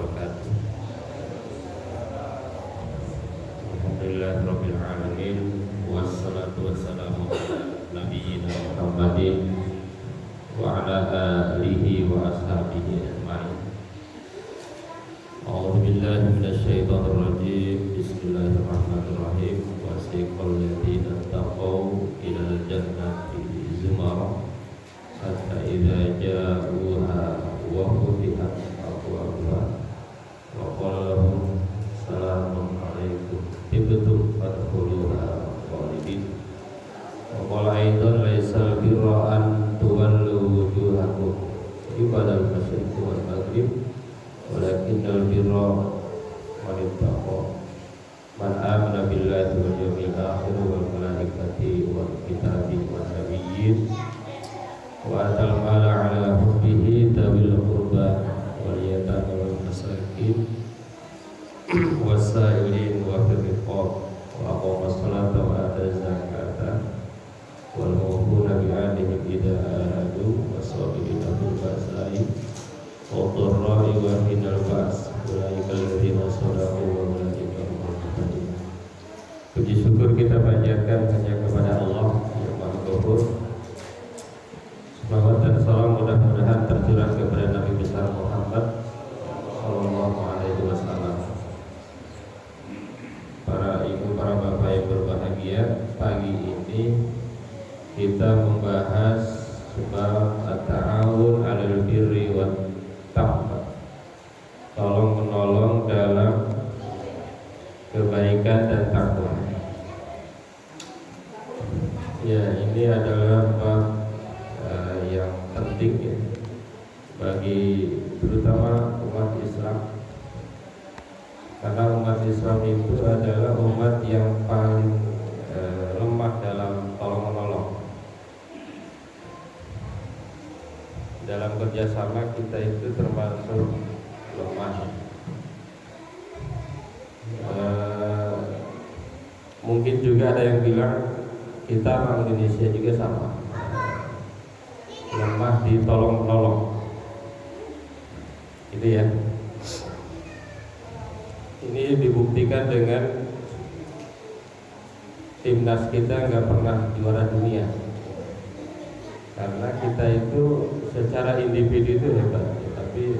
wabarakatuh. Alhamdulillahirabbil alamin wassalatu wassalamu ala nabiyyina Muhammadin wa ala alihi wa ashabihi ajmain. A'udzu billahi minasyaitonir rajim. Bismillahirrahmanirrahim. Wasiqal ladzina taqaw ilal jannati zumara hatta idza ja'uha wa futihat abwabuha wa qala lahum salamun alaikum tibtum fadkhuluha khalidin. Wa qala aidan laysal birra an tuwallu wujuhakum qibala al-masyriqi wal maghrib walakinnal birra man ittaqa man amana billahi wal yawmil akhir wal malaikati wal kitabi wan nabiyyin wa atal mala ala hubbihi dawil qurba wal yatama wal masakin wasailin wa fil riqab wa aqama sholata wa ata zakata wal mufuna bi ahdihim idza ahadu wasabirina bil ba'sa'i wa dharra'i wa hinal ba's ulaika alladziina sadaqu wa ulaika humul muttaqun. Puji syukur kita panjatkan hanya kepada Allah yang Maha Ghafur. Salawat dan salam mudah-mudahan tercurah kepada Nabi besar Muhammad sallallahu alaihi wasallam. Para ibu, para bapak yang berbahagia, pagi ini kita membahas sebab at-ta'awun 'alal birri wat taqwa. Tolong menolong dalam kebaikan dan takwa. Ya, ini adalah bab yang penting ya, bagi terutama umat Islam, karena umat Islam itu adalah umat yang paling lemah dalam tolong menolong. Dalam kerjasama kita itu termasuk lemah. Mungkin juga ada yang bilang kita orang Indonesia juga sama, lemah di tolong menolong. Gitu ya. Ini dibuktikan dengan timnas kita nggak pernah juara dunia, karena kita itu secara individu itu hebat, tapi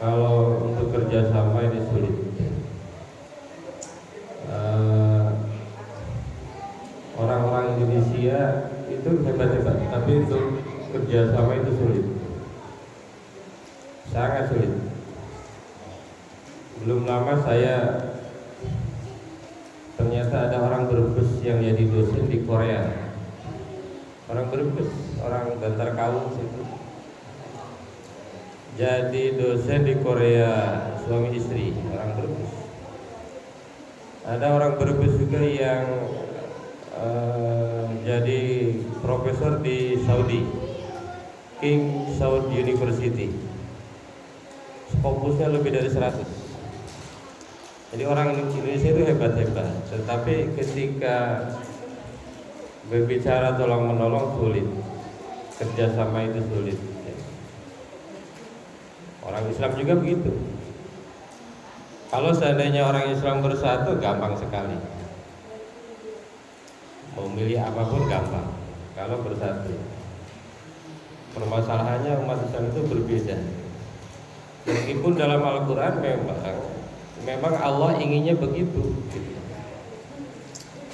kalau untuk kerjasama ini sulit. Orang-orang Indonesia itu hebat-hebat, tapi untuk kerjasama itu sulit, sangat sulit. Belum lama saya ternyata ada orang Brebes yang jadi dosen di Korea. Orang Brebes, orang Bantar Kaung situ, jadi dosen di Korea, suami istri, orang Brebes. Ada orang Brebes juga yang jadi profesor di Saudi, King Saud University. Fokusnya lebih dari 100. Jadi orang Indonesia itu hebat-hebat, tetapi ketika berbicara tolong menolong sulit, kerjasama itu sulit. Orang Islam juga begitu. Kalau seandainya orang Islam bersatu gampang sekali. Mau milih apapun gampang kalau bersatu. Permasalahannya umat Islam itu berbeda. Meskipun dalam Al-Quran memang Allah inginnya begitu.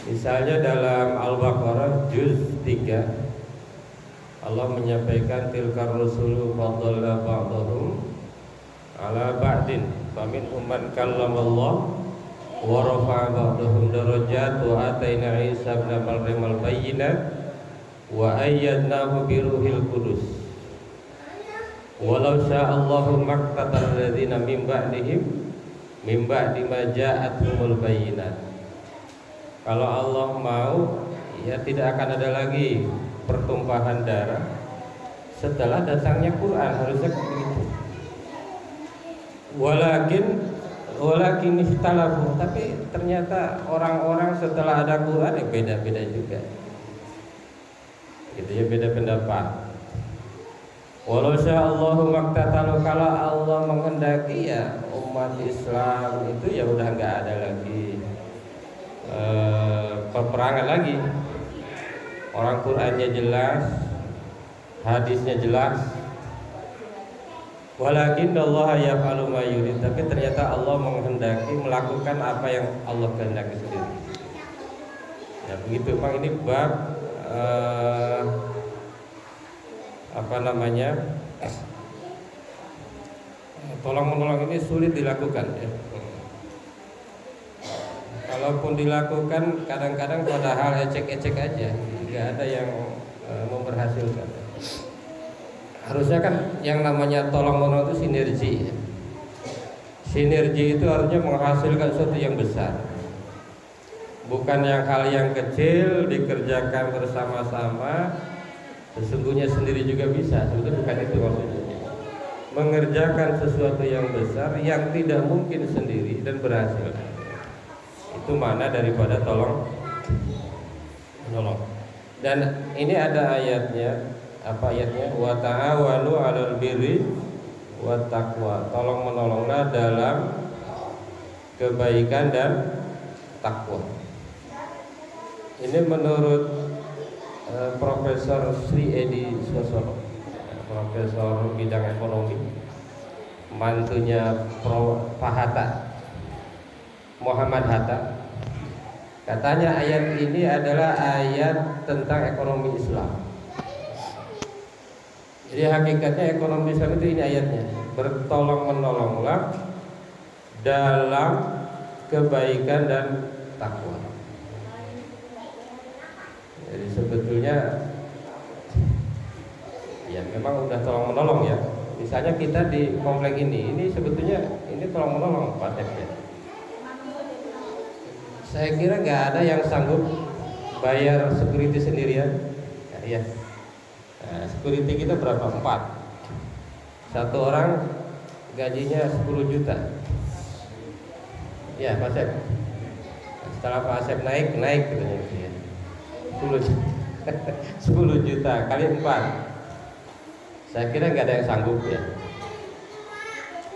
Misalnya dalam Al-Baqarah juz 3 Allah menyampaikan tilkar rusulu faddalna ba'dahum ala ba'din faminhum man kallamallah wa rafa'a ba'dahum darajat wa ataina Isa ibn Maryam al-bayyinat wa ayyadnahu bi ruhil qudus walau sya'allahu maqtatal ladzina min ba'dihim min ba'di ma ja'atuhumul bayyinat. Kalau Allah mau, ya tidak akan ada lagi pertumpahan darah setelah datangnya Quran, harusnya begitu. Walakin ikhtalafu, tapi ternyata orang-orang setelah ada Quran ya beda-beda juga. Gitu ya, beda pendapat. Walau sya'allahu maktatalu, kalau Allah menghendaki ya umat Islam itu ya udah nggak ada lagi peperangan lagi. Orang Qur'annya jelas, hadisnya jelas. Walakin Allah yaf'alu ma yurid, tapi ternyata Allah menghendaki melakukan apa yang Allah kehendaki sendiri. Ya begitu Bang, ini bab apa namanya, tolong menolong ini sulit dilakukan ya. Kalaupun dilakukan kadang-kadang pada hal ecek-ecek aja, nggak ada yang memberhasilkan. Harusnya kan yang namanya tolong menolong itu sinergi ya. Sinergi itu artinya menghasilkan sesuatu yang besar, bukan yang hal yang kecil dikerjakan bersama-sama sesungguhnya sendiri juga bisa. Sebetulnya bukan itu maksudnya. Mengerjakan sesuatu yang besar yang tidak mungkin sendiri dan berhasil, itu mana daripada tolong menolong. Dan ini ada ayatnya, apa ayatnya? Wa ta'awanu 'alal birri wat taqwa. Tolong menolonglah dalam kebaikan dan takwa. Ini menurut Profesor Sri Edi Suwosono, profesor bidang ekonomi, mantunya Pak Hatta, Muhammad Hatta. Katanya ayat ini adalah ayat tentang ekonomi Islam. Jadi hakikatnya ekonomi Islam itu ini ayatnya, bertolong menolonglah dalam kebaikan dan takwa. Jadi sebetulnya ya memang udah tolong menolong ya. Misalnya kita di komplek ini sebetulnya ini tolong menolong konsepnya. Saya kira nggak ada yang sanggup bayar security sendirian. Ya, nah, security kita berapa? 4. Satu orang gajinya 10 juta. Ya Pak Asep. Setelah Pak Asep naik katanya ya. 10 juta kali 4. Saya kira nggak ada yang sanggup ya.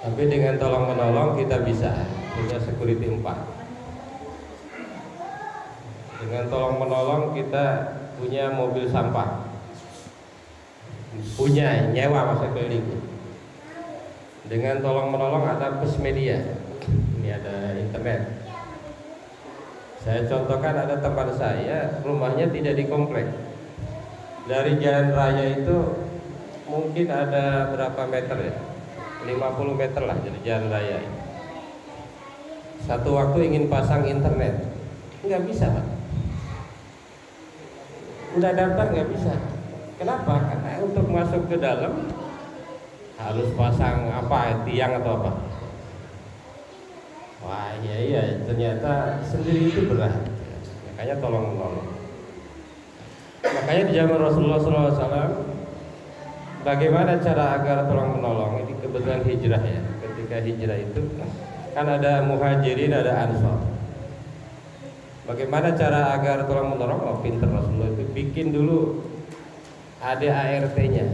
Tapi dengan tolong menolong kita bisa punya security 4. Dengan tolong menolong kita punya mobil sampah, punya nyewa masa keliling. Dengan tolong menolong ada Pusmedia, ini ada internet. Saya contohkan, ada teman saya rumahnya tidak di komplek, dari jalan raya itu mungkin ada berapa meter ya, 50 meter lah dari jalan raya. Satu waktu ingin pasang internet, nggak bisa Pak. Udah daftar nggak bisa. Kenapa? Karena untuk masuk ke dalam harus pasang apa, tiang atau apa. Wah iya ternyata sendiri itu berat. Makanya tolong menolong. Makanya di zaman Rasulullah SAW, bagaimana cara agar tolong menolong? Ini kebetulan hijrah ya. Ketika hijrah itu kan ada muhajirin, ada ansor. Bagaimana cara agar tolong menolong? Oh pinter Rasulullah itu bikin dulu ada ART-nya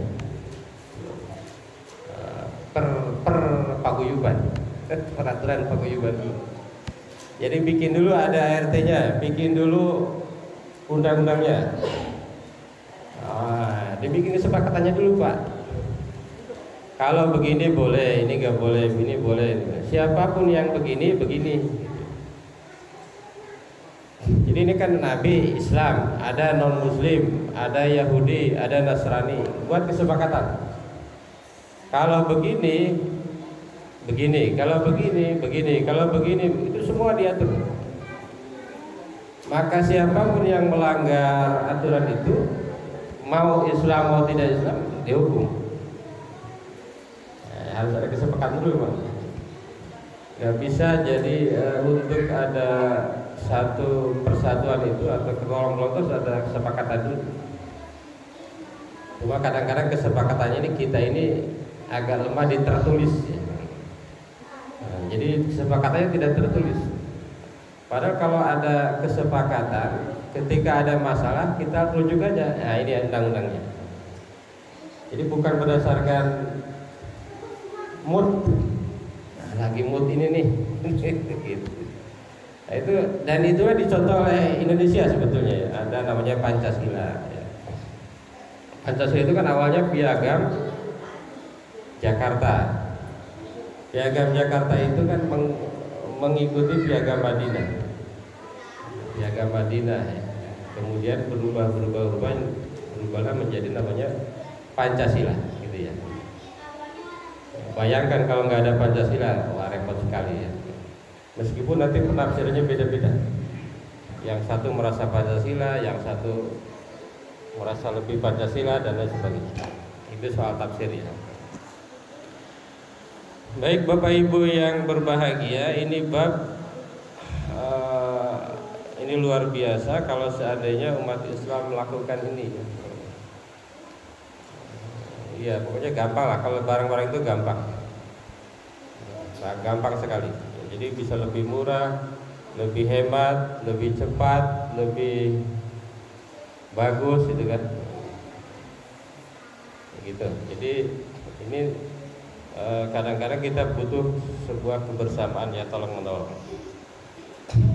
per paguyuban, peraturan paguyuban dulu. Jadi bikin dulu ada ART-nya, bikin dulu undang-undangnya. Dibikin kesepakatannya dulu Pak. Kalau begini boleh, ini nggak boleh, ini boleh. Siapapun yang begini. Jadi ini kan Nabi Islam, ada non Muslim, ada Yahudi, ada Nasrani, buat kesepakatan. Kalau begini, kalau begini, itu semua diatur. Maka siapapun yang melanggar aturan itu, mau Islam mau tidak Islam, dihukum. Harus ada kesepakatan dulu Pak. Gak bisa jadi untuk ada satu persatuan itu atau ketolong-menolong itu ada kesepakatan dulu. Cuma kadang-kadang kesepakatannya ini kita ini agak lemah di tertulis ya. Jadi kesepakatannya tidak tertulis. Padahal kalau ada kesepakatan, ketika ada masalah kita rujuk aja. Nah ini undang-undangnya. Jadi bukan berdasarkan mood. Nah, lagi mood ini nih. Gitu. Nah, itu dan itulah dicontoh oleh Indonesia sebetulnya ya. Ada namanya Pancasila ya. Pancasila itu kan awalnya Piagam Jakarta. Piagam Jakarta itu kan mengikuti Piagam Madinah. Piagam Madinah ya. Kemudian berubah menjadi namanya Pancasila gitu ya. Bayangkan kalau nggak ada Pancasila, wah repot sekali ya. Meskipun nanti penafsirannya beda-beda. Yang satu merasa Pancasila, yang satu merasa lebih Pancasila dan lain sebagainya. Itu soal tafsir ya. Baik Bapak Ibu yang berbahagia, ini bab ini luar biasa kalau seandainya umat Islam melakukan ini. Iya, pokoknya gampang lah, kalau barang-barang itu gampang. Nah, gampang sekali. Jadi bisa lebih murah, lebih hemat, lebih cepat, lebih bagus gitu kan. Gitu. Jadi ini kadang-kadang kita butuh sebuah kebersamaan ya, tolong menolong.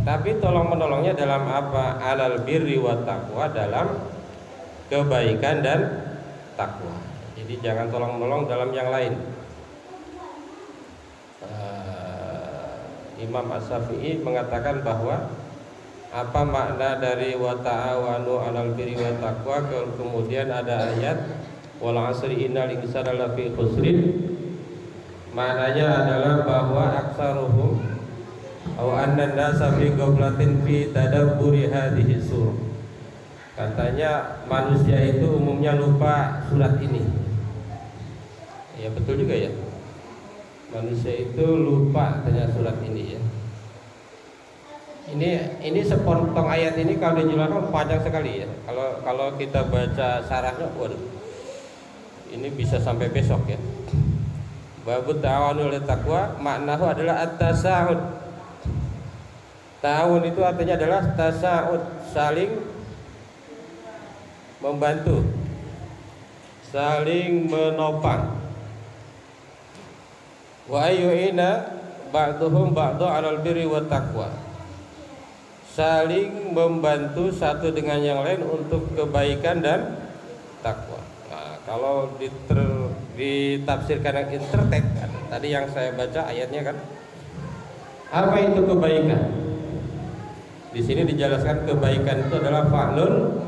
Tapi tolong menolongnya dalam apa? Alal birri wa taqwa, dalam kebaikan dan takwa. Jadi jangan tolong menolong dalam yang lain. Imam As-Syafi'i mengatakan bahwa apa makna dari wa ta'awanu 'alal birri wa taqwa, kemudian ada ayat wal 'asri innal insana lafi khusrin. Maknanya adalah bahwa aksaruhum aw anna an-nasa fi ghaflatin fi tadabburi hadhihi surah. Katanya manusia itu umumnya lupa surat ini. Ya betul juga ya. Manusia itu lupa ternyata surat ini ya. Ini sepotong ayat ini kalau dijelaskan panjang sekali ya. Kalau kita baca sarahnya, waduh, ini bisa sampai besok ya. Babut ta'awanu 'alal taqwa, maknahu adalah at-tasa'ud. Ta'awun itu artinya adalah tasa'ud, saling membantu, saling menopang. Wa ayyuina ba'duhum ba'du 'alal birri wat taqwa, saling membantu satu dengan yang lain untuk kebaikan dan takwa. Nah, kalau ditafsirkan yang intertek tadi yang saya baca ayatnya kan, apa itu kebaikan? Di sini dijelaskan kebaikan itu adalah fa'lun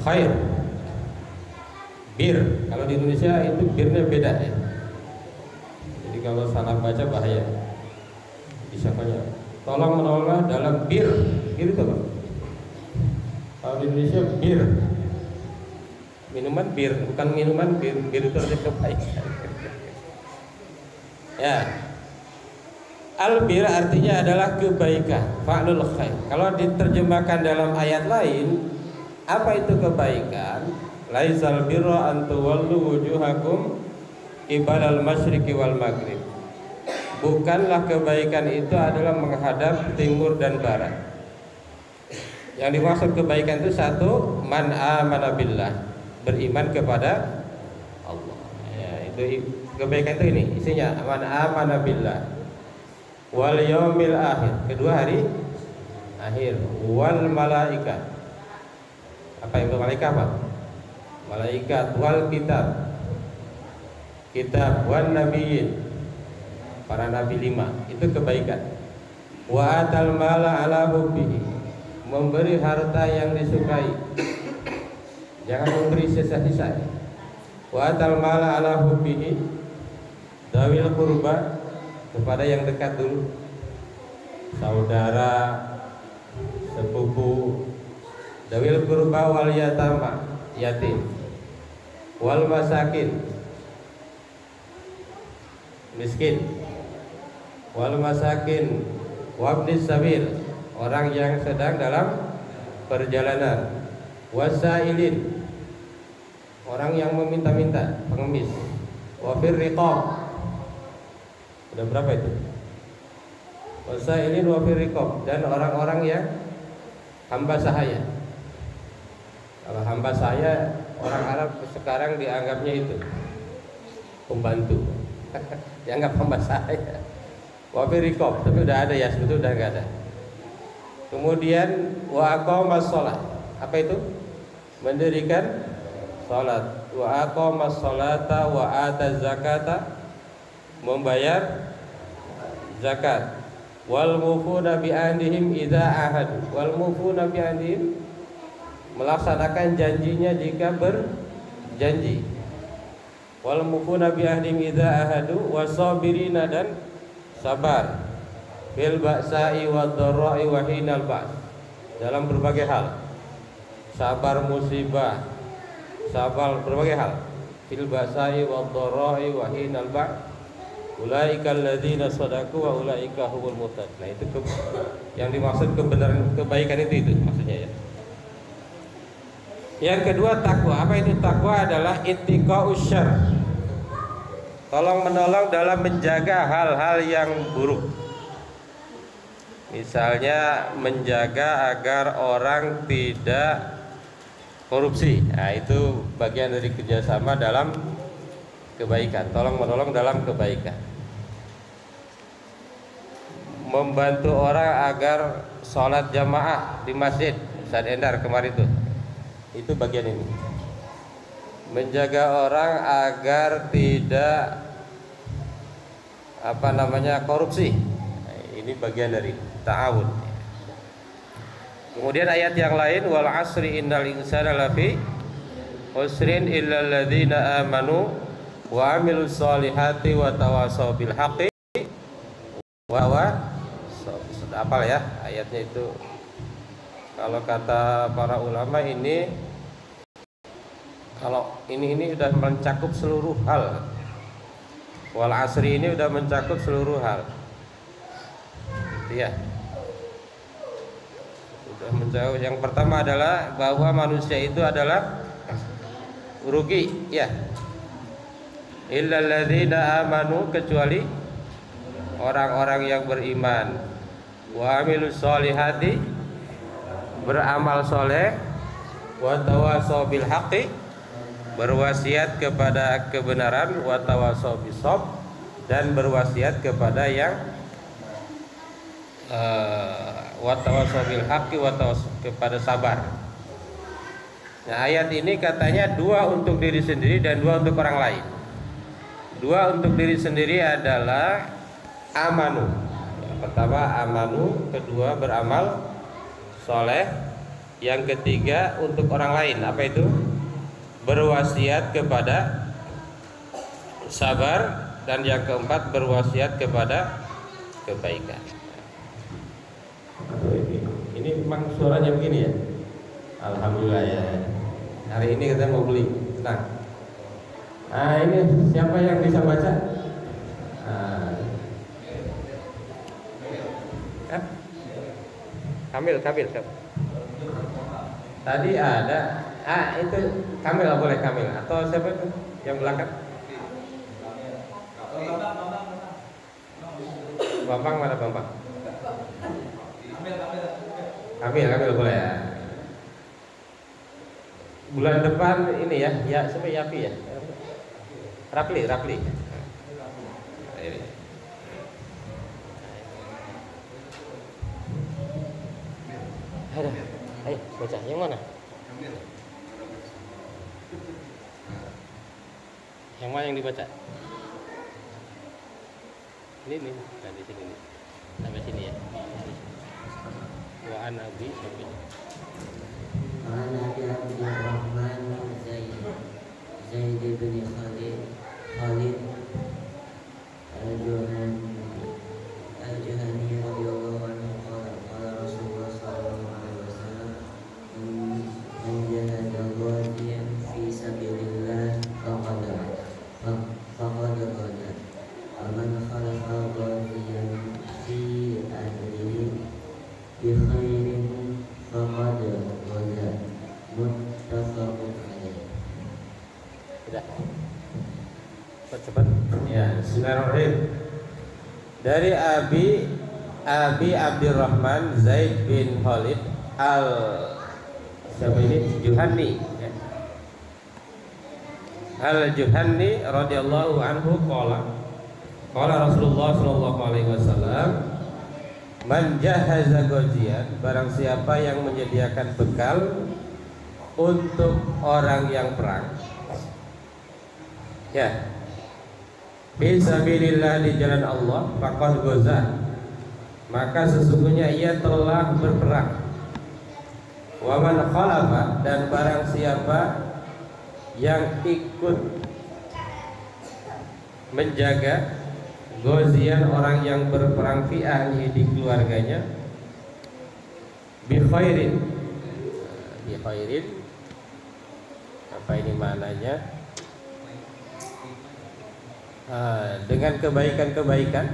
khair, bir. Kalau di Indonesia itu birnya beda ya. Kalau salah baca bahaya. Bisa banyak. Tolong menolonglah dalam bir itu Pak. Kalau di Indonesia bir, minuman bir, bukan minuman bir. Bir itu artinya kebaikan. Ya. Al-bir artinya adalah kebaikan, fa'lul khair. Kalau diterjemahkan dalam ayat lain, apa itu kebaikan? Laisal birra an tuwallu wujuhakum qibalal masyriqi wal maghrib. Bukanlah kebaikan itu adalah menghadap timur dan barat. Yang dimaksud kebaikan itu satu, man amana billah, beriman kepada Allah. Ya, itu kebaikan itu ini isinya man amana billah wal yaumil akhir, kedua hari akhir, wal malaikat. Apa itu malaikat apa? Malaikat, wal kitab wan nabiyyin, para nabi 5, itu kebaikan. Wa atal mala ala hubbihi, memberi harta yang disukai, jangan memberi sisa-sisa. Wa atal mala ala hubbihi dawil qurba, kepada yang dekat dulu, saudara, sepupu. Dawil qurba wal yatama, yatim, wal masakin, miskin, wal masakin wabnis sabil, orang yang sedang dalam perjalanan, wasailin, orang yang meminta-minta, pengemis, wafir riqab. Udah berapa itu? Wasailin wafir riqab, dan orang-orang yang hamba sahaya. Kalau hamba sahaya orang Arab sekarang dianggapnya itu pembantu. Dianggap hamba saya. Wa firikob, tapi udah ada ya, sebetulnya udah nggak ada. Kemudian wa aqamas shalah. Apa itu? Mendirikan salat. Wa aqamas shalata wa ata zakata, membayar zakat. Wal mufuna bi ahdihim idza ahadu. Wal mufuna bi ahdihim, melaksanakan janjinya jika berjanji. Wal mufuna bi ahdihim idza ahadu wasabirina, dan sabar bil ba'sa'i wad dharra'i wa hinal ba's, dalam berbagai hal. Sabar musibah, sabar berbagai hal. Fil ba'sa'i wad dharra'i wa hinal ba's. Ulaika alladzina shadaku wa ulaika humul muhtadun. Nah, itu yang dimaksud kebenaran, kebaikan itu maksudnya ya. Yang kedua takwa. Apa itu takwa? Adalah ittiqa'us syarr. Tolong menolong dalam menjaga hal-hal yang buruk. Misalnya menjaga agar orang tidak korupsi. Nah, itu bagian dari kerjasama dalam kebaikan. Tolong menolong dalam kebaikan. Membantu orang agar sholat jamaah di masjid, Ustaz Endar kemarin itu bagian ini. Menjaga orang agar tidak korupsi. Nah, ini bagian dari ta'awun. Kemudian ayat yang lain, wal asri innal insana lafi khusrin illal ladzina amanu wa amilus solihati wa tawasaw bil haqqi sudah apal ya ayatnya itu. Kalau kata para ulama ini, kalau ini sudah mencakup seluruh hal. Wal asri ini sudah mencakup seluruh hal. Gitu ya. Sudah mencakup. Yang pertama adalah bahwa manusia itu adalah rugi, ya. Illal ladzina amanu, kecuali orang-orang yang beriman. Wa amilus solihati, beramal soleh. Wa tawasaw bil haqqi, berwasiat kepada kebenaran. Wa tawasaw bis sabr, dan berwasiat kepada yang wa tawasaw bil haqqi, wa tawasaw kepada sabar. Nah, ayat ini katanya dua untuk diri sendiri dan dua untuk orang lain. Dua untuk diri sendiri adalah amanu. Pertama amanu, kedua beramal soleh. Yang ketiga untuk orang lain, apa itu? Berwasiat kepada sabar. Dan yang keempat berwasiat kepada kebaikan. Ini memang suaranya begini ya. Alhamdulillah ya. Hari ini kita mau beli. Senang. Nah, ini siapa yang bisa baca? Kamil. Tadi ada. Itu Kamil, boleh Kamil. Atau siapa itu yang belakang? Bambang, mana Bambang? Kamil boleh ya. Bulan depan ini ya, siapa Yapi ya? Rapli. Ayo baca yang mana? Yang mana yang dibaca? Ini nah, di sini nih. Sampai sini ya. Wa an Abi sampai. An Abi Abdurrahman Zaid bin Khalid Al-Juhani radhiyallahu anhu qala Rasulullah sallallahu alaihi wasallam man jahada ghadiyan fi sabilillah faqad ghada wa man khalafa ghadiyan fi ahlihi bi khairin faqad ghada muttafaqun alaih. Sudah. Cepat. Ya, bismillahirrahmanirrahim. Dari Abi Abdurrahman Zaid bin Khalid siapa ini? Juhani ya. Al-Juhanni radhiyallahu anhu qala Rasulullah sallallahu alaihi wasallam, man jahaza ghaziyan, barang siapa yang menyediakan bekal untuk orang yang perang, ya, fisabilillah, di jalan Allah, faqad ghaza, maka sesungguhnya ia telah berperang. Wa man khalafa, dan barang siapa yang ikut menjaga ghazian, orang yang berperang fi ahli, di keluarganya, bi khairin, apa ini maknanya? Dengan kebaikan-kebaikan,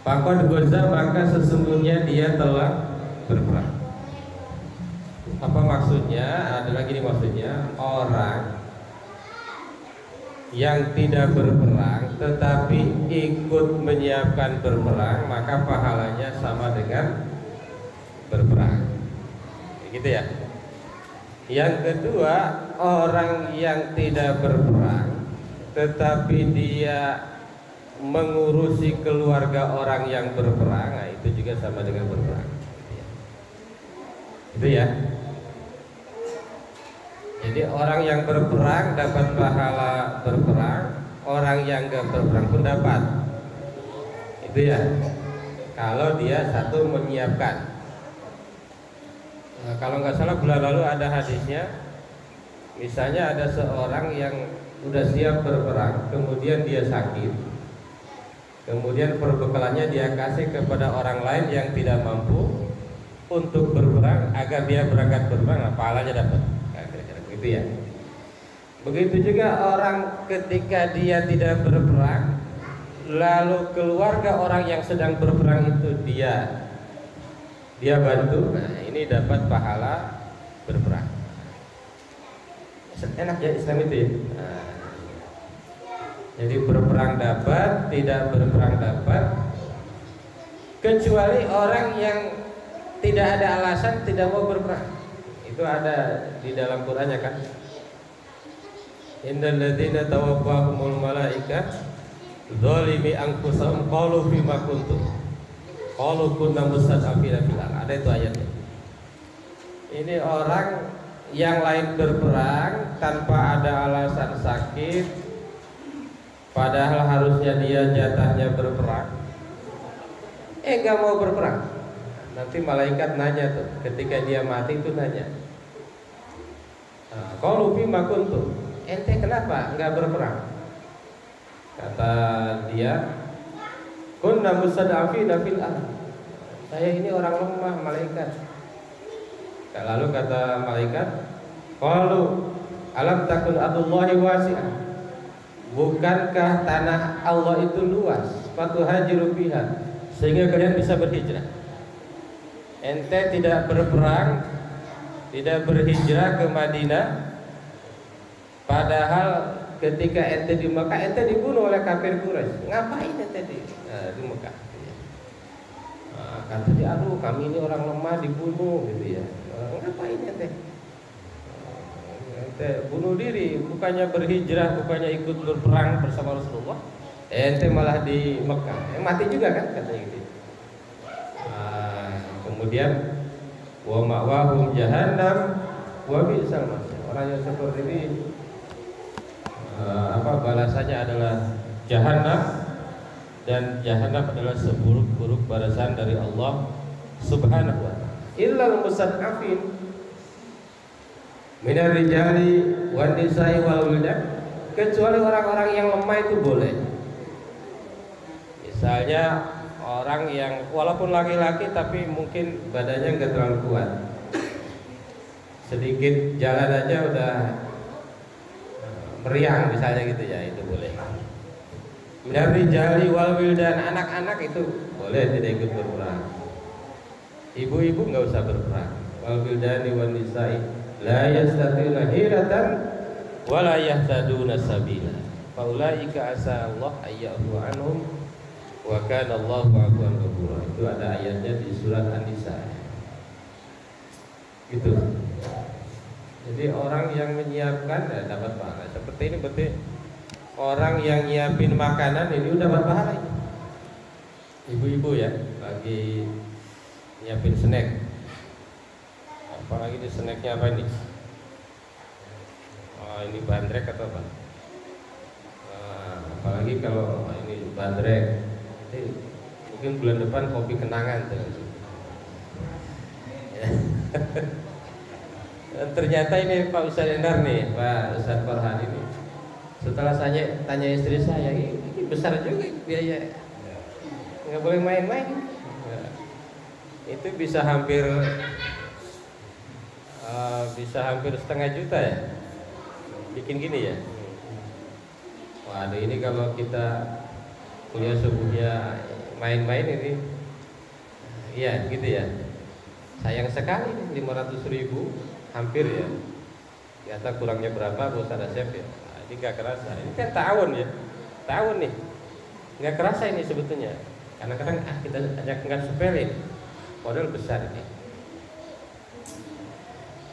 faqad ghaza, maka sesungguhnya dia telah berperang. Apa maksudnya? Adalah gini maksudnya, orang yang tidak berperang tetapi ikut menyiapkan berperang, maka pahalanya sama dengan berperang, gitu ya. Yang kedua, orang yang tidak berperang tetapi dia mengurusi keluarga orang yang berperang, nah itu juga sama dengan berperang, itu ya. Jadi orang yang berperang dapat pahala berperang, orang yang gak berperang pun dapat, itu ya, kalau dia satu menyiapkan. Nah, kalau nggak salah bulan lalu ada hadisnya, misalnya ada seorang yang udah siap berperang, kemudian dia sakit, kemudian perbekalannya dia kasih kepada orang lain yang tidak mampu untuk berperang agar dia berangkat berperang, pahalanya dapat. Gitu ya. Begitu juga orang ketika dia tidak berperang, lalu keluarga orang yang sedang berperang itu dia bantu, nah ini dapat pahala berperang. Enak ya Islam itu ya. Nah, jadi berperang dapat, tidak berperang dapat, kecuali orang yang tidak ada alasan tidak mau berperang. Itu ada di dalam Qur'annya kan. Innal ladzina tawaffahumul malaika zalimi anfusahum qalu fima kuntum qalu kunna mustad'afina fil ardh. Ada itu ayatnya. Ini orang yang lain berperang tanpa ada alasan sakit, padahal harusnya dia jatahnya berperang, nggak mau berperang. Nanti malaikat nanya tuh, ketika dia mati itu nanya, qalu fima kuntum, ente kenapa nggak berperang? Kata dia, kunna mustad'afina fil ardh, saya ini orang lemah malaikat. Lalu kata malaikat, qalu alam takun ardullahi wasi'ah, bukankah tanah Allah itu luas, fatuhajiru fiha, sehingga kalian bisa berhijrah. Ente tidak berperang, tidak berhijrah ke Madinah, padahal ketika ente di Mekah ente dibunuh oleh kafir Quraisy. Ngapain ente di Mekah? Kata dia, aduh kami ini orang lemah dibunuh gitu ya. Ngapain ente? Ente bunuh diri, bukannya berhijrah, bukannya ikut berperang bersama Rasulullah. Ente malah di Mekah, mati juga kan katanya gitu. Kemudian wa ma'wahum jahannam wa bi'sal masir. Orang yang seperti ini balasannya adalah jahannam, dan jahannam adalah seburuk-buruk balasan dari Allah Subhanahu wa ta'ala. Illal mustad'afin minar rijali wan nisa'i wal wildan, kecuali orang-orang yang lemah itu boleh. Misalnya orang yang walaupun laki-laki tapi mungkin badannya nggak terlalu kuat, sedikit jalan aja udah meriang misalnya gitu ya, itu boleh. Dari jali wal wildan, anak-anak itu boleh tidak ikut berperang. Ibu-ibu nggak usah berperang. Wal wildani wan nisa'i la yastatina hiratan wa la yahtaduna sabila. Faulaika asa Allah ayyahu anhum wa kana Allahu afuwan ghafura. Itu ada ayatnya di surat An-Nisa. Gitu. Jadi orang yang menyiapkan dapat pahala. Seperti ini berarti orang yang nyiapin makanan ini udah dapat pahala. Ibu-ibu ya lagi nyiapin snack. Apalagi di snacknya apa ini? Oh, ini bandrek atau apa? Apalagi kalau ini bandrek, nanti mungkin bulan depan kopi kenangan tuh. Ya. Ternyata ini Pak Ustadz Endar nih, Pak Ustadz Farhan ini. Setelah saya tanya istri saya, ini besar juga biaya, nggak boleh main-main. Ya. Itu bisa hampir setengah juta ya, bikin gini ya. Waduh, ini kalau kita kuliah subuhnya main-main ini, iya gitu ya. Sayang sekali nih 500.000 hampir ya. Ternyata kurangnya berapa bos ada chef ya. Nah, ini nggak kerasa. Ini kan tahun ya, tahun nih, nggak kerasa ini sebetulnya. Karena kadang kita hanya nggak sepele, modal besar ini.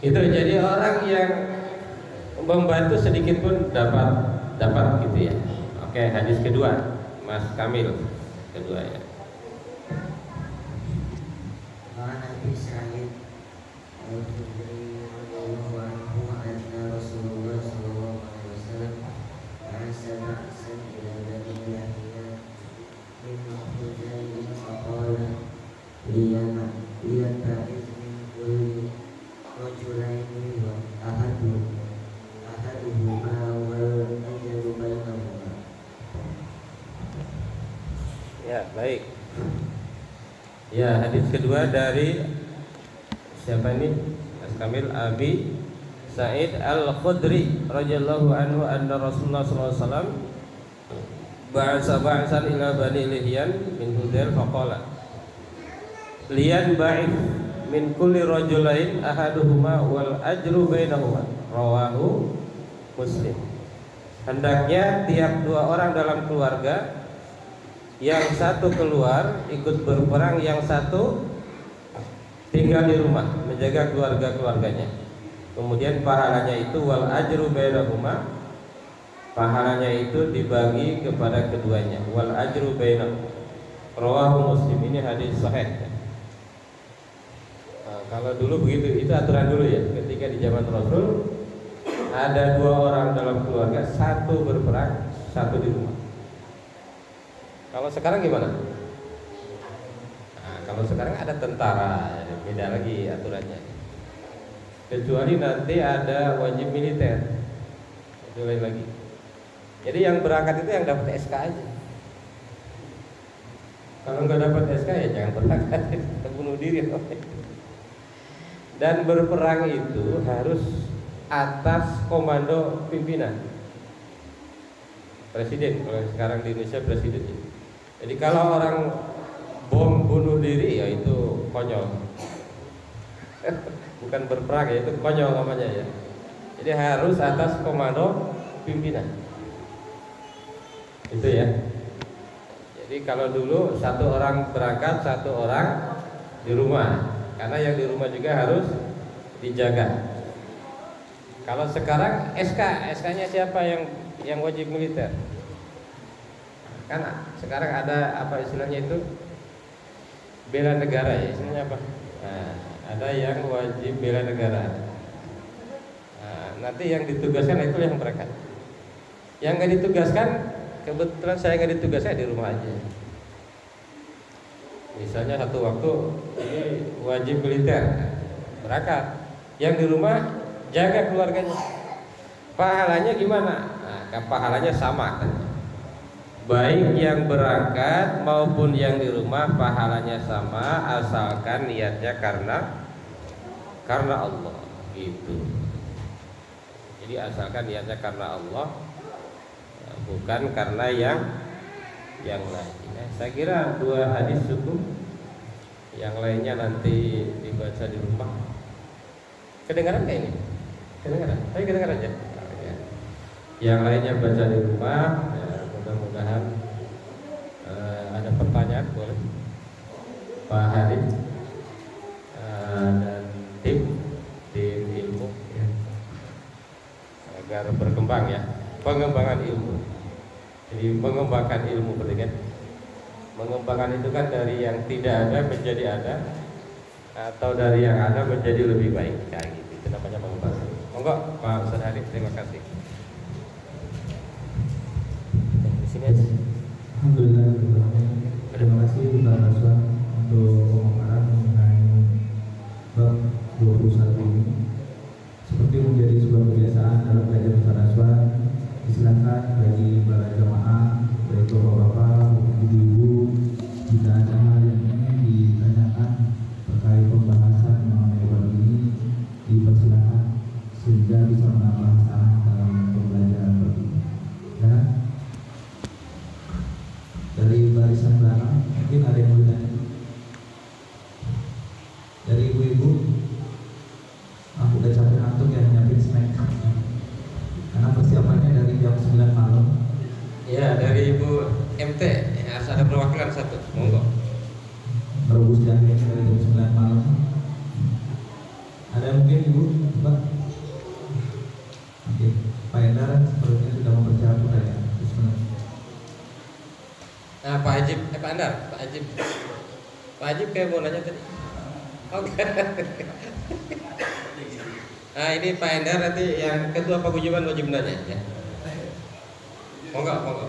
Itu jadi orang yang membantu sedikit pun dapat gitu ya. Oke, hadis kedua, Mas Kamil kedua ya. Nabi Sa'id Al-Khudri radhiyallahu anhu anna Rasulullah sallallahu alaihi wasallam ba'atha ba'san ila Bani Yahya min Huzail faqala liyata'id min kulli rajulaini wa ahaduhuma wal ajru bainahuma. Ya, baik. Ya, hadis kedua dari siapa ini? Mas Kamil Abi Sa'id Al-Khudri radhiyallahu anhu anna Rasulullah sallallahu alaihi wasallam ba'atsan ila Bani Lihyan min Hudail faqala liyan ba'ith min kulli rajulain ahaduhuma wal ajru bainahuma, rawahu Muslim. Hendaknya tiap dua orang dalam keluarga, yang satu keluar ikut berperang, yang satu tinggal di rumah menjaga keluarga-keluarganya. Kemudian pahalanya itu wal ajru bainahuma, pahalanya itu dibagi kepada keduanya. Wal ajru bainahuma, rawahu Muslim. Ini hadis sahih. Nah, kalau dulu begitu, itu aturan dulu ya. Ketika di zaman Rasul ada dua orang dalam keluarga, satu berperang, satu di rumah. Kalau sekarang gimana? Nah, kalau sekarang ada tentara, beda lagi aturannya. Kecuali nanti ada wajib militer, itu lain lagi. Jadi yang berangkat itu yang dapat SK aja. Kalau nggak dapat SK ya jangan berangkat, bunuh diri. Dan berperang itu harus atas komando pimpinan presiden. Kalau sekarang di Indonesia presiden. Jadi kalau orang bom bunuh diri ya itu konyol. Bukan berperang ya, itu konyol namanya ya. Jadi harus atas komando pimpinan. Itu ya. Jadi kalau dulu satu orang berangkat, satu orang di rumah. Karena yang di rumah juga harus dijaga. Kalau sekarang SK-nya siapa yang wajib militer? Kan sekarang ada apa istilahnya itu, bela negara ya, istilahnya apa? Nah, ada yang wajib bela negara. Nah, nanti yang ditugaskan itu yang berangkat. Yang nggak ditugaskan, kebetulan saya nggak ditugaskan di rumah aja. Misalnya satu waktu ini wajib militer, berangkat. Yang di rumah jaga keluarganya. Pahalanya gimana? Nah, pahalanya sama kan? Baik yang berangkat maupun yang di rumah pahalanya sama, asalkan niatnya karena Allah gitu. Jadi asalkan niatnya karena Allah, bukan karena yang lain. Saya kira dua hadis cukup. Yang lainnya nanti dibaca di rumah. Kedengaran nggak ini? Kedengaran? Tapi kedengaran aja. Yang lainnya baca di rumah. Mudah-mudahan ada pertanyaan, boleh Pak Harif dan tim ilmu ya. mengembangkan ilmu, berarti kan? Mengembangkan itu kan dari yang tidak ada menjadi ada, atau dari yang ada menjadi lebih baik, kayak gitu. Itu namanya mengembangkan. Monggo Pak Ustaz Hadi, terima kasih. Di sini aja. Alhamdulillah, terima kasih Pak Raswan untuk pemaparan mengenai bab 21 ini. Seperti menjadi sebuah kebiasaan dalam belajar Pak Raswan, disilakan bagi para jamaah, baik bapak-bapak, ibu-ibu, jika ada hal yang ingin ditanyakan terkait pembahasan mengenai bab ini, dipersilakan sehingga bisa menambah saran dalam pembelajaran bab ini. Ya. Dari barisan belakang mungkin ada yang mau ditanya. Dari ibu-ibu, aku udah capek ngantuk ya nyiapin snack karena persiapannya dari jam 9 malam. Ya, dari Ibu MT harus ada perwakilan satu, monggo. Merebus jahe dari jam 9 malam. Ada mungkin ibu, Pak? Oke, Pak Endar sepertinya sudah mempersiapkan ya. Nah, Pak Ajib, Pak Andar, Pak Ajib. Pak Ajib kayak mau nanya tadi. Oke. Nah, ini Pak Endar nanti yang ketua paguyuban wajib nanya ya. Monggo, monggo.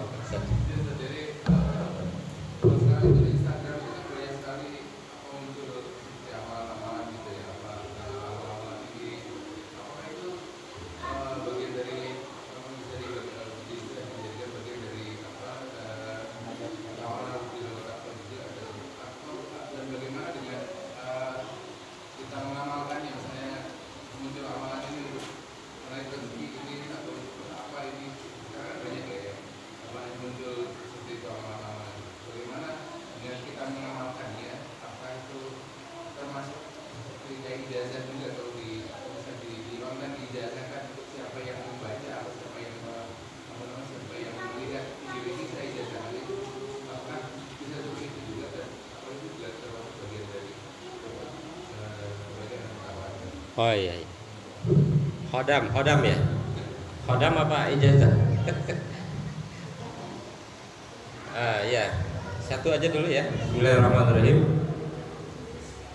Oh iya, iya. Khodam ya? Khodam apa ijazah? Ya, satu aja dulu ya. Bismillahirrahmanirrahim.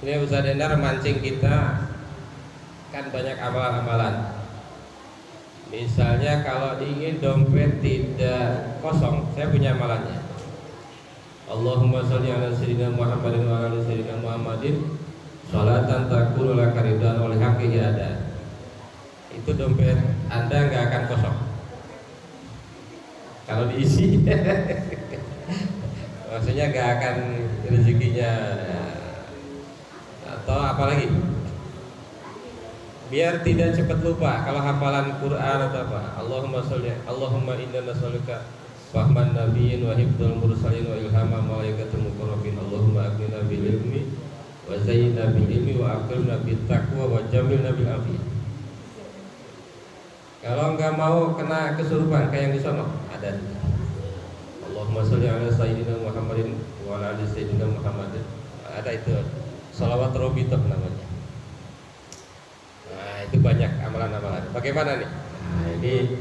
Ini Ustaz Endar mancing kita kan banyak amalan-amalan. Misalnya kalau ingin dompet tidak kosong, saya punya amalannya. Allahumma sholli ala sayyidina Muhammadin wa ala sayyidina Muhammadin sholatan takunu laka ridwan oleh haqihi ada. Itu dompet Anda nggak akan kosong kalau diisi. Maksudnya nggak akan rezekinya. Atau apalagi biar tidak cepat lupa kalau hafalan Quran atau apa. Allahumma inna nas'aluka fahman nabiyyin wa hifdzal mursalin wa ilhama malaikatil muqarrabin. Allahumma aghnina bil ilmi wa zayyinna bil ilmi wa aqilna bit taqwa wa jamilna bil afiyah. Kalau enggak mau kena kesurupan kayak yang di sono, ada. Allahumma sholli ala sayyidina Muhammadin wa ala ali sayyidina Muhammadin. Ada itu. Shalawat robitoh namanya. Nah, itu banyak amalan-amalan. Bagaimana nih? Nah, ini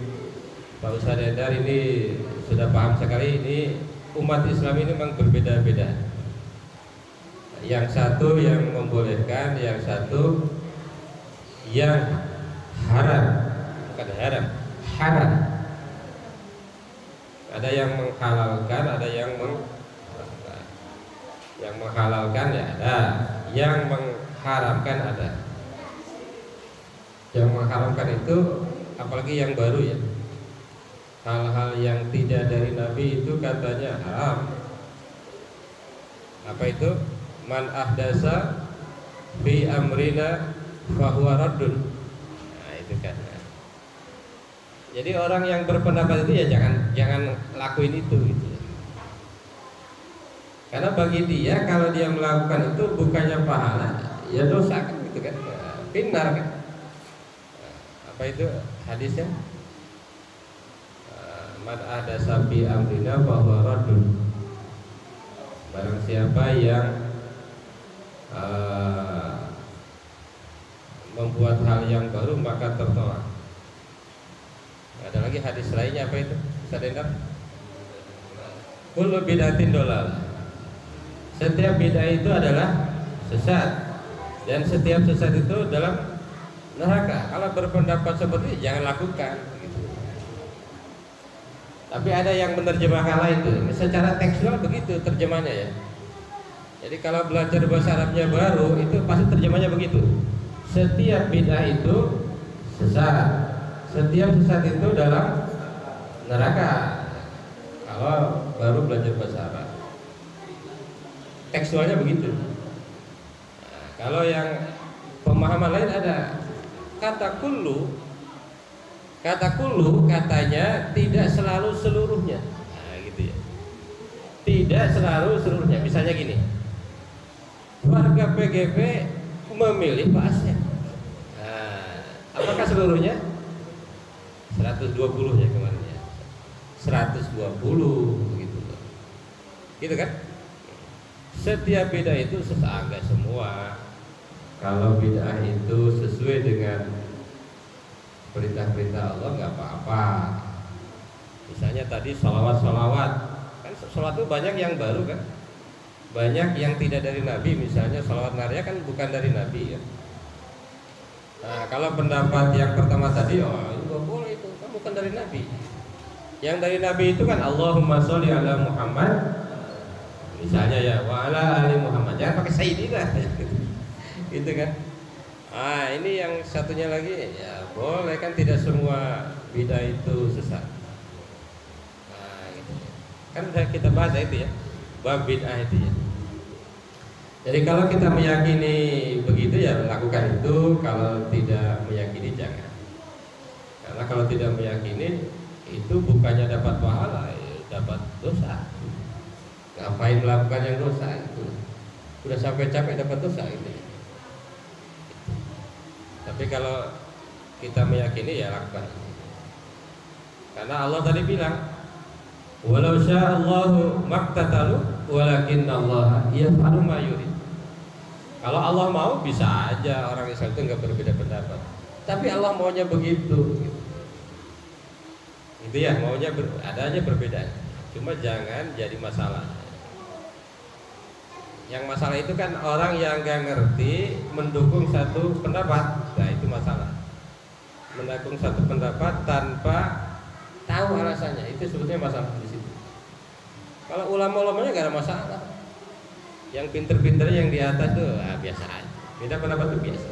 Pak Ustaz Endar ini sudah paham sekali. Ini umat Islam ini memang berbeda-beda. Yang satu yang membolehkan, yang satu yang haram. Bukan haram, haram. Ada yang menghalalkan, ada yang menghalalkan ya ada, yang mengharamkan ada. Yang mengharamkan itu apalagi yang baru ya. Hal-hal yang tidak dari Nabi itu katanya haram. Apa itu? Man ahdasa fi amrina fahuwa raddun. Nah, itu kan. Jadi orang yang berpendapat itu ya jangan lakuin itu gitu. Karena bagi dia kalau dia melakukan itu bukannya pahala, ya dosa kan gitu kan. Benar kan. Apa itu hadisnya? Man ahdasa fi amrina fahuwa raddun. Barang siapa yang membuat hal yang baru maka tertolak. Ada lagi hadis lainnya apa itu? Bisa dengar? kullu bid'atin dolalah. Setiap bid'ah itu adalah sesat, dan setiap sesat itu dalam neraka. Kalau berpendapat seperti itu jangan lakukan gitu. Tapi ada yang menerjemahkan lain tuh. Secara tekstual begitu terjemahnya ya. Jadi kalau belajar bahasa Arabnya baru itu pasti terjemahnya begitu. Setiap bid'ah itu sesat. Setiap sesat itu dalam neraka. Kalau baru belajar bahasa Arab, tekstualnya begitu. Nah, kalau yang pemahaman lain ada kata kullu katanya tidak selalu seluruhnya. Nah, gitu ya. Tidak selalu seluruhnya. Misalnya gini, warga PGP memilih Pak Asep. Nah, apakah seluruhnya? 120 ya kemarin ya. 120 begitu. Gitu kan? Setiap bid'ah itu sesat semua. Kalau bid'ah itu sesuai dengan perintah-perintah Allah nggak apa-apa. Misalnya tadi sholawat kan sholat itu banyak yang baru kan, banyak yang tidak dari Nabi. Misalnya sholawat naria kan bukan dari Nabi ya. Nah, kalau pendapat yang pertama tadi, oh itu nggak boleh, itu kan bukan dari Nabi. Yang dari Nabi itu kan Allahumma sholli ala Muhammad, misalnya ya, wa ala ali Muhammad. Jangan pakai sayyidina gitu kan. Ah, ini yang satunya lagi ya boleh kan, tidak semua bid'ah itu sesat. Nah, gitu. Kan sudah kita bahas itu ya, bab bid'ah itu ya. Jadi kalau kita meyakini begitu ya lakukan itu, kalau tidak meyakini jangan. Karena kalau tidak meyakini itu bukannya dapat pahala, ya dapat dosa. Ngapain melakukan yang dosa itu? Udah sampai capek dapat dosa itu. Tapi kalau kita meyakini ya lakukan. Karena Allah tadi bilang, walau sya'allahu maqtatalu walakinnallaha yaf'alu ma yurid. Kalau Allah mau bisa aja orang Islam itu nggak berbeda pendapat. Tapi Allah maunya begitu. Gitu. Itu ya maunya adanya perbedaan. Cuma jangan jadi masalah. Yang masalah itu kan orang yang nggak ngerti mendukung satu pendapat. Nah itu masalah. Mendukung satu pendapat tanpa tahu alasannya, itu sebetulnya masalah di situ. Kalau ulama-ulamanya nggak ada masalah. Yang pinter-pinter yang di atas tuh biasa aja. Beda pendapat tuh biasa.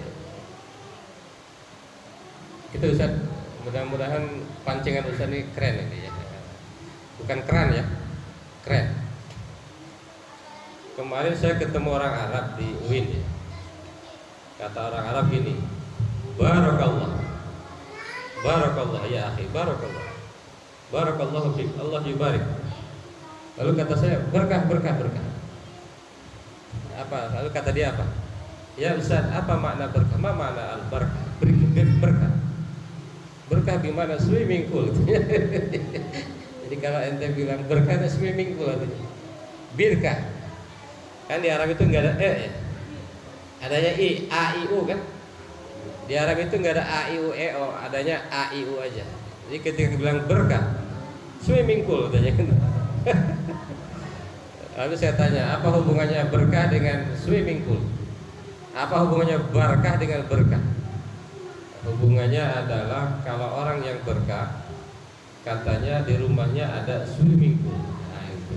Itu Ustaz, mudah-mudahan pancingan Ustaz ini keren ini ya. Bukan keren ya, keren. Kemarin saya ketemu orang Arab di UIN ya. Kata orang Arab gini, Barakallah, Barakallah ya akhi, Barakallah, Barakallahu fiik, Allah yubarik. Lalu kata saya, berkah, berkah, berkah. Apa? Lalu kata dia apa? Ya Ustaz, apa makna berkah? Ma makna al-barakah? Berkah. Berkah gimana? Swimming pool. Jadi kalau ente bilang berkah itu swimming pool artinya. Birkah. Kan di Arab itu enggak ada ya. Adanya i, a, i, u kan? Di Arab itu enggak ada a, i, u, e, o, adanya a, i, u aja. Jadi ketika bilang berkah, swimming pool katanya kan. Lalu saya tanya, apa hubungannya berkah dengan swimming pool? Apa hubungannya barakah dengan berkah? Hubungannya adalah kalau orang yang berkah, katanya di rumahnya ada swimming pool. Nah, itu.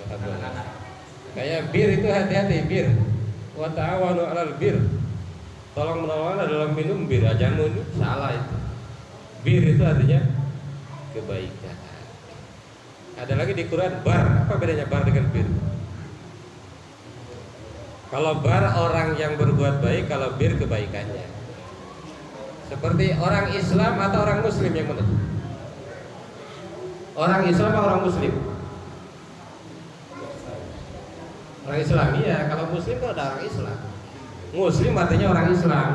Alhamdulillah. Kayak bir itu hati-hati bir. Wa ta'awanu 'alal bir. Tolong menolong dalam minum bir, jangan minum salah itu. Bir itu artinya kebaikan. Ada lagi di Quran bar. Apa bedanya bar dengan bir? Kalau bar orang yang berbuat baik, kalau bir kebaikannya. Seperti orang Islam atau orang Muslim yang mana? Orang Islam atau orang Muslim? Orang Islam, iya. Kalau Muslim itu ada orang Islam. Muslim artinya orang Islam.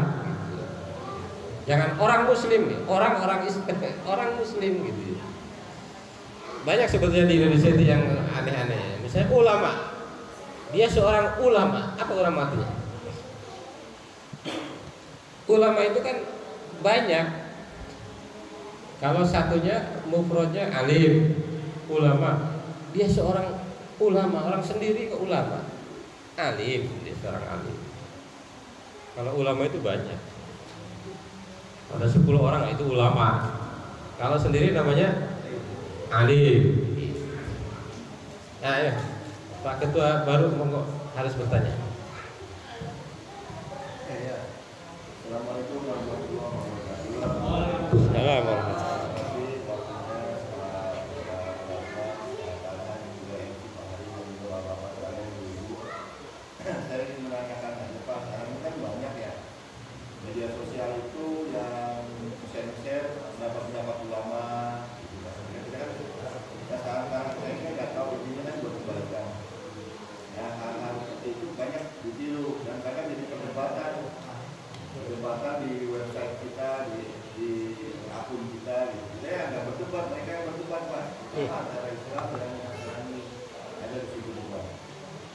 Jangan orang Muslim nih, orang Islam, orang Muslim gitu. Banyak sebetulnya di Indonesia itu yang aneh-aneh. Misalnya ulama, dia seorang ulama. Apa ulama artinya? Ulama itu kan banyak. Kalau satunya mufradnya alim, ulama, dia seorang ulama, orang sendiri ke ulama, alim, dia seorang alim. Kalau ulama itu banyak, ada 10 orang itu ulama. Kalau sendiri namanya alim. Nah, ya, Pak Ketua baru monggo harus bertanya. Assalamualaikum warahmatullahi wabarakatuh. Assalamualaikum. Saya ingin menanyakan aja Pak, sekarang ini kan banyak ya media sosial itu yang share pendapat ulama gitu. Kita kan sekarang saya nggak tahu intinya kan buat kebaikan. Ya hal-hal seperti itu banyak ditiru dan kadang jadi perdebatan di website kita, di akun kita gitu. Saya agak berdebat, mereka yang berdebat Pak. Antara Islam dan Nasrani ada di situ juga.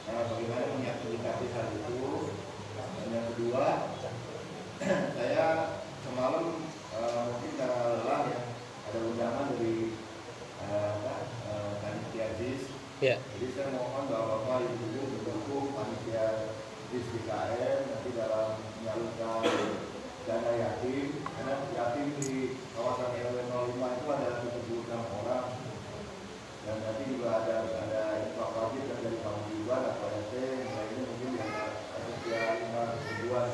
Nah, bagaimana menyikapi hal itu? Dan yang kedua, saya semalam mungkin karena lelah ya, ada undangan dari panitia DIS. Ya. Jadi saya mohon bahwa Bapak Ibu mendukung panitia DIS BKN nanti dalam menyalurkan dana yatim, karena yatim di kawasan RW 05 itu ada 76 orang. Dan nanti juga ada infak wajib dari kaum juga atau RT, lainnya mungkin yang ada 5 ribuan.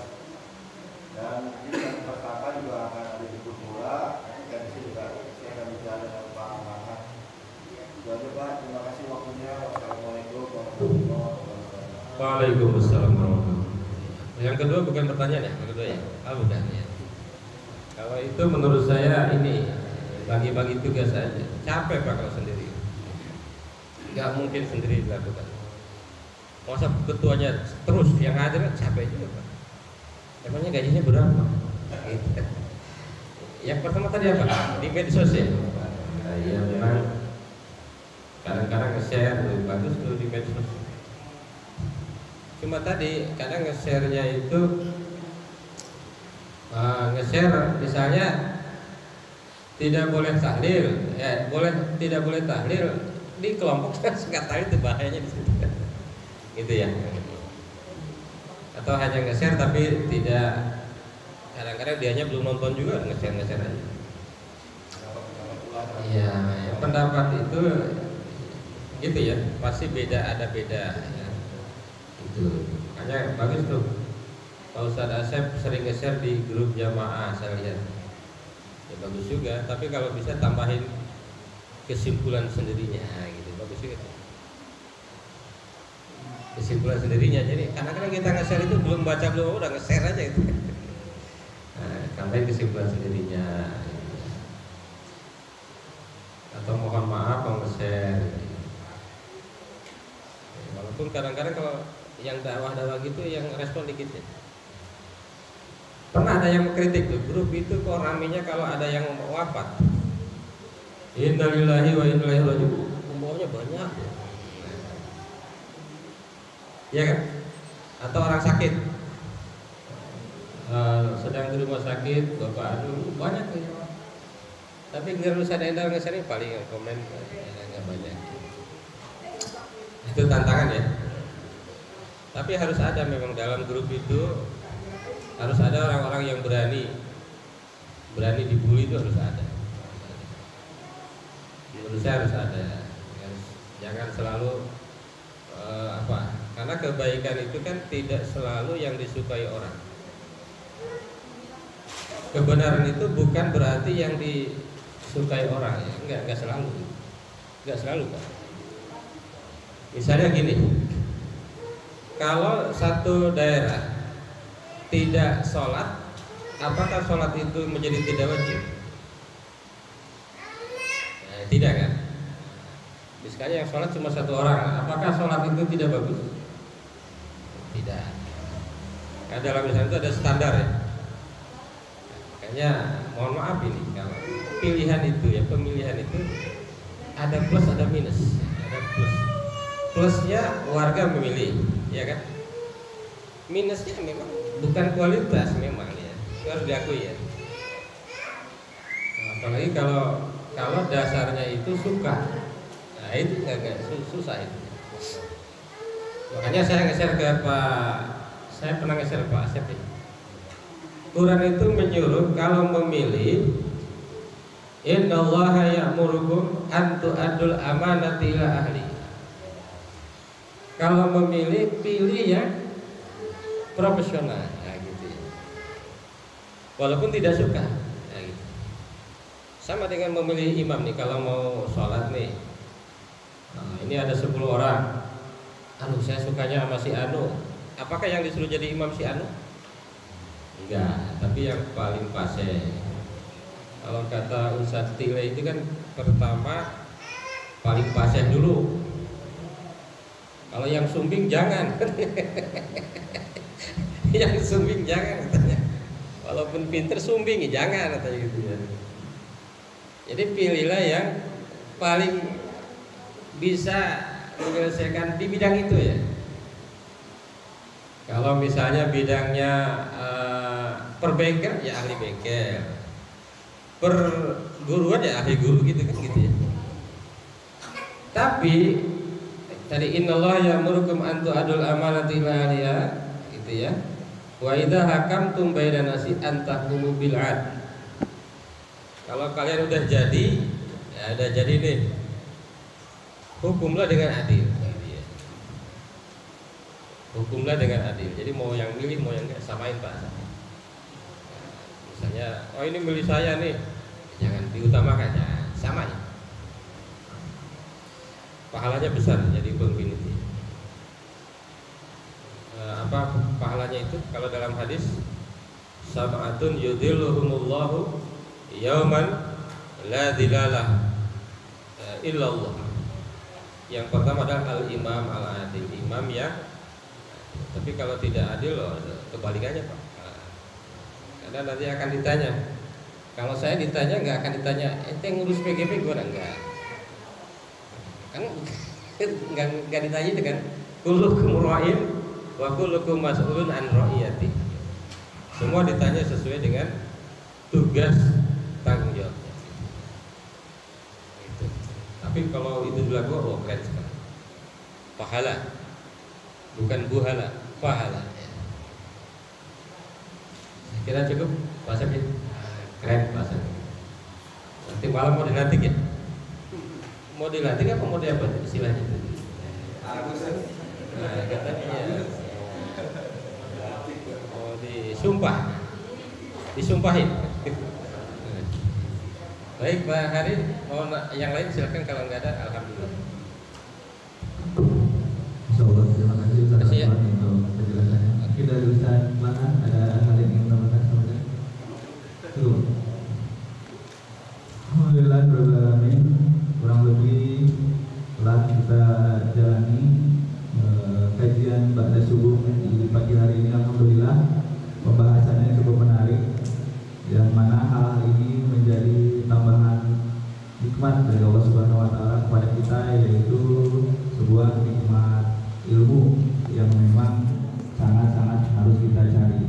Dan ini yang pertama juga akan ada jemput bola. Nanti kan di sini juga saya akan bicara dengan Pak Ahmad. Itu aja Pak, terima kasih waktunya. Wassalamualaikum warahmatullahi wabarakatuh. Waalaikumsalam warahmatullahi wabarakatuh. Yang kedua bukan pertanyaan ya, yang kedua ya. Bukan ya. Kalau itu menurut saya ini bagi-bagi tugas saja. Capek Pak kalau sendiri. Nggak mungkin sendiri dilakukan. Masa ketuanya terus yang hadir capek juga Pak. Emangnya gajinya berapa? Gitu. Yang pertama tadi apa? Di medsos ya. Ya memang kadang-kadang nge-share tuh bagus tuh di medsos. Cuma tadi kadang nge-share-nya itu nge-share misalnya tidak boleh tahlil, ya tidak boleh tahlil di kelompok nggak tahu itu bahayanya di situ, gitu ya. Atau hanya nge-share tapi tidak, kadang-kadang dianya belum nonton juga nge-share aja. Ya, pendapat itu gitu ya, pasti ada beda ya. Itu makanya bagus tuh Pak Ustadz Asep sering nge-share di grup jamaah, saya lihat ya bagus juga, tapi kalau bisa tambahin kesimpulan sendirinya gitu, bagus juga kesimpulan sendirinya. Jadi kadang-kadang kita nge-share itu belum baca belum udah nge-share aja gitu. Nah, tambahin kesimpulan sendirinya gitu. Atau mohon maaf kalau nge-share gitu. Walaupun kadang-kadang kalau yang dakwah-dakwah gitu yang respon dikit ya. Pernah ada yang kritik tuh, grup itu kok ramenya kalau ada yang wafat. Innalillahi wa inna ilaihi raji'un. Umpamanya banyak. Ya kan? Atau orang sakit. Sedang di rumah sakit, Bapak aduh banyak tuh. Tapi nggak usah ada nge-share paling komen nggak banyak. Itu tantangan ya. Tapi harus ada memang dalam grup itu harus ada orang-orang yang berani dibully, itu harus ada. Menurut saya harus ada. Jangan selalu karena kebaikan itu kan tidak selalu yang disukai orang. Kebenaran itu bukan berarti yang disukai orang ya. Enggak selalu Pak. Misalnya gini, kalau satu daerah tidak sholat, apakah sholat itu menjadi tidak wajib? Nah, tidak kan? Misalnya yang sholat cuma satu orang, apakah sholat itu tidak bagus? Tidak. Karena dalam Islam itu ada standar ya. Makanya mohon maaf ini kalau pemilihan itu ada plus ada minus, ada plus. Plusnya warga memilih, ya kan? Minusnya memang bukan kualitas memang ya, itu harus diakui ya. Apalagi kalau dasarnya itu suka, nah itu nggak susah itu. Makanya saya nge-share ke saya pernah nge-share Pak Asep ya. Quran itu menyuruh kalau memilih, innallaha ya'murukum an tu'addul amanati ila ahli. Kalau memilih, pilih yang profesional, nah, gitu ya. Walaupun tidak suka, nah, gitu. Sama dengan memilih imam nih, kalau mau sholat nih, nah, ini ada 10 orang. Saya sukanya sama si Anu. Apakah yang disuruh jadi imam si Anu? Enggak, tapi yang paling fase. Kalau kata Ustadz Tile itu kan pertama paling fase dulu. Kalau yang sumbing jangan. Yang sumbing jangan katanya. Walaupun pinter sumbing jangan katanya gitu ya. Jadi pilihlah yang paling bisa menyelesaikan di bidang itu ya. Kalau misalnya bidangnya perbengkel ya ahli bengkel, perguruan ya ahli guru gitu kan gitu ya. Tapi tadi innallaha ya'murukum an tu'adul amanati ila ahliha gitu ya. Wa idza hakamtum bainan nasi an tahkumu bil 'adl. Kalau kalian udah jadi, ya udah jadi nih. Hukumlah dengan adil. Hukumlah dengan adil. Jadi mau yang milih mau yang enggak samain Pak. Misalnya, oh ini milih saya nih, jangan diutamakan ya, sama ya. Pahalanya besar jadi pemimpin itu. Apa pahalanya itu? Kalau dalam hadis, sab'atun yudhilluhumullahu yauman la dhilalah illallah. Yang pertama adalah al-imam al-adil, imam ya. Tapi kalau tidak adil loh, kebalikannya Pak. Karena nanti akan ditanya. Kalau saya ditanya nggak akan ditanya, ente ngurus PGP gue enggak. Kan nggak ditanya itu kan. Kullukum ra'in wa kullukum mas'ulun an ra'iyati. Semua ditanya sesuai dengan tugas tanggung jawabnya. Gitu. Tapi kalau itu dilakukan, oh keren sekali. Pahala, bukan buhala, pahala. Kira cukup Pak Asep ya? Keren Pak Asep. Nanti malam mau dilantik ya? Mau dilantik apa mau apa istilahnya itu? Nah, katanya mau disumpah, disumpahin. Baik Pak Harin, mau yang lain silakan, kalau nggak ada alhamdulillah. Insyaallah, terima kasih Ustaz Ya. untuk penjelasannya. Mungkin dari Ustaz mana ada hal yang ingin menambahkan saudara? Tuh. Alhamdulillah rabbil alamin. Kurang lebih telah kita jalani kajian ba'da subuh di pagi hari ini. Alhamdulillah pembahasannya cukup menarik, yang mana hal ini menjadi tambahan hikmat dari Allah Subhanahu wa taala kepada kita, yaitu sebuah nikmat ilmu yang memang sangat-sangat harus kita cari.